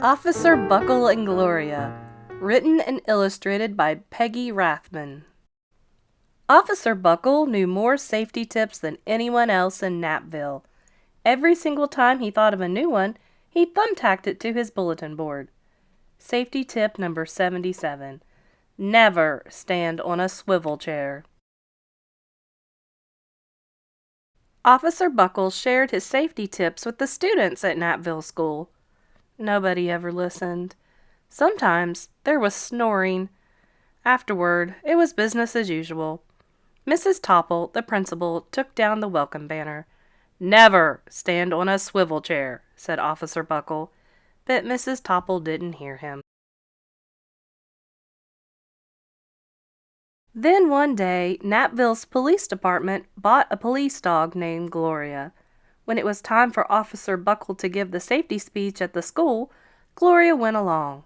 Officer Buckle and Gloria, written and illustrated by Peggy Rathman. Officer Buckle knew more safety tips than anyone else in Napville. Every single time he thought of a new one, he thumbtacked it to his bulletin board. Safety tip number 77. Never stand on a swivel chair. Officer Buckle shared his safety tips with the students at Napville School. Nobody ever listened. Sometimes there was snoring. Afterward, it was business as usual. Mrs. Topple, the principal, took down the welcome banner. "Never stand on a swivel chair," said Officer Buckle, but Mrs. Topple didn't hear him. Then one day, Napville's police department bought a police dog named Gloria. When it was time for Officer Buckle to give the safety speech at the school, Gloria went along.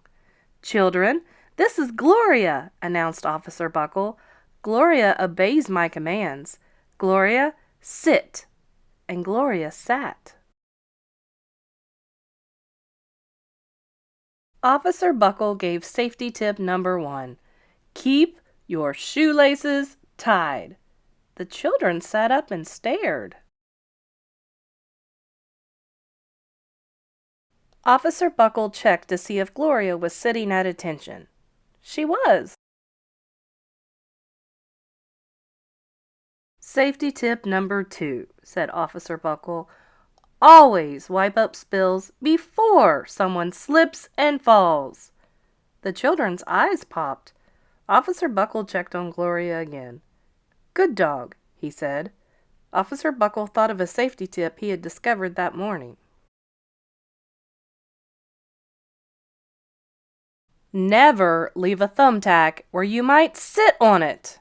"Children, this is Gloria," announced Officer Buckle. "Gloria obeys my commands. Gloria, sit." And Gloria sat. Officer Buckle gave safety tip number 1. Keep your shoelaces tied. The children sat up and stared. Officer Buckle checked to see if Gloria was sitting at attention. She was. Safety tip number 2, said Officer Buckle. Always wipe up spills before someone slips and falls. The children's eyes popped. Officer Buckle checked on Gloria again. "Good dog," he said. Officer Buckle thought of a safety tip he had discovered that morning. Never leave a thumbtack where you might sit on it.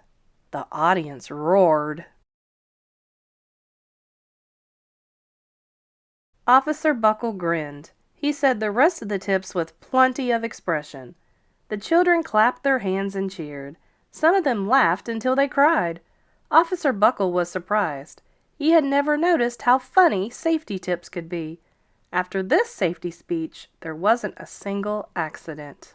The audience roared. Officer Buckle grinned. He said the rest of the tips with plenty of expression. The children clapped their hands and cheered. Some of them laughed until they cried. Officer Buckle was surprised. He had never noticed how funny safety tips could be. After this safety speech, there wasn't a single accident.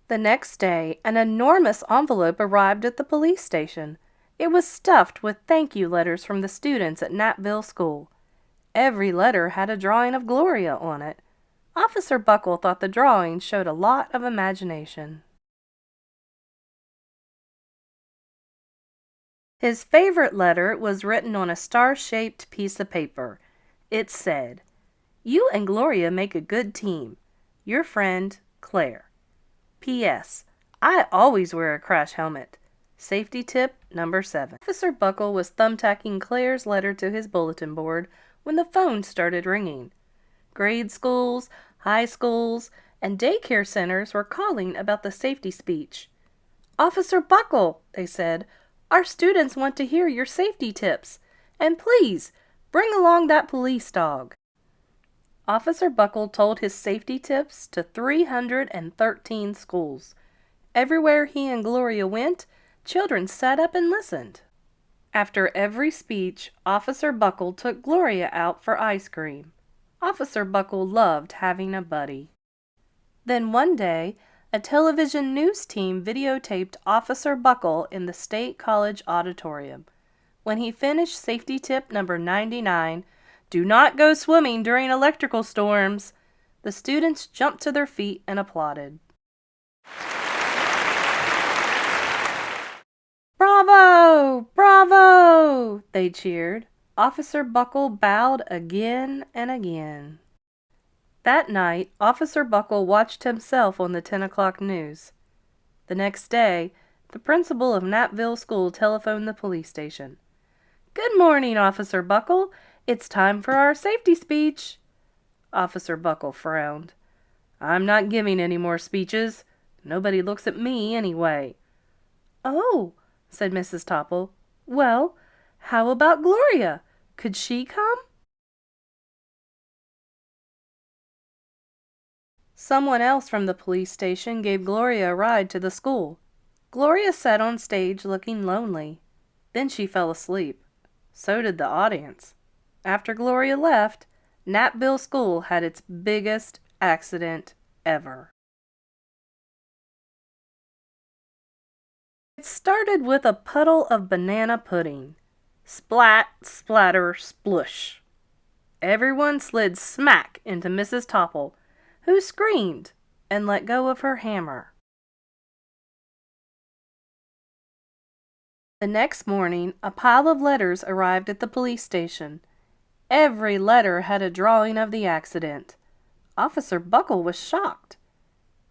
The next day, an enormous envelope arrived at the police station. It was stuffed with thank you letters from the students at Napville School. Every letter had a drawing of Gloria on it. Officer Buckle thought the drawing showed a lot of imagination. His favorite letter was written on a star-shaped piece of paper. It said, "You and Gloria make a good team. Your friend, Claire. P.S. I always wear a crash helmet. Safety tip number 7. Officer Buckle was thumbtacking Claire's letter to his bulletin board when the phone started ringing. Grade schools, high schools, and daycare centers were calling about the safety speech. "Officer Buckle," they said, "our students want to hear your safety tips. And please, bring along that police dog." Officer Buckle told his safety tips to 313 schools. Everywhere he and Gloria went, children sat up and listened. After every speech, Officer Buckle took Gloria out for ice cream. Officer Buckle loved having a buddy. Then one day, a television news team videotaped Officer Buckle in the State College auditorium. When he finished safety tip number 99, "Do not go swimming during electrical storms," the students jumped to their feet and applauded. "Bravo! Bravo!" they cheered. Officer Buckle bowed again and again. That night, Officer Buckle watched himself on the 10 o'clock news. The next day, the principal of Napville School telephoned the police station. "Good morning, Officer Buckle. It's time for our safety speech." Officer Buckle frowned. "I'm not giving any more speeches. Nobody looks at me anyway." "Oh," said Mrs. Topple. "Well, how about Gloria? Could she come?" Someone else from the police station gave Gloria a ride to the school. Gloria sat on stage looking lonely. Then she fell asleep. So did the audience. After Gloria left, Napville School had its biggest accident ever. It started with a puddle of banana pudding. Splat, splatter, splush. Everyone slid smack into Mrs. Topple, who screamed and let go of her hammer. The next morning, a pile of letters arrived at the police station. Every letter had a drawing of the accident. Officer Buckle was shocked.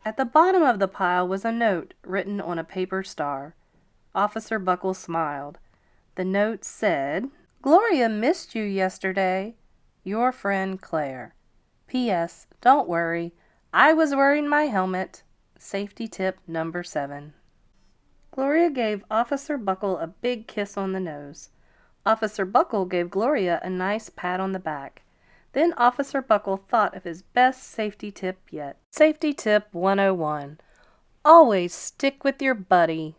At the bottom of the pile was a note written on a paper star. Officer Buckle smiled. The note said, "Gloria missed you yesterday. Your friend Claire. P.S. Don't worry. I was wearing my helmet. Safety tip number 7. Gloria gave Officer Buckle a big kiss on the nose. Officer Buckle gave Gloria a nice pat on the back. Then Officer Buckle thought of his best safety tip yet. Safety tip 101. Always stick with your buddy.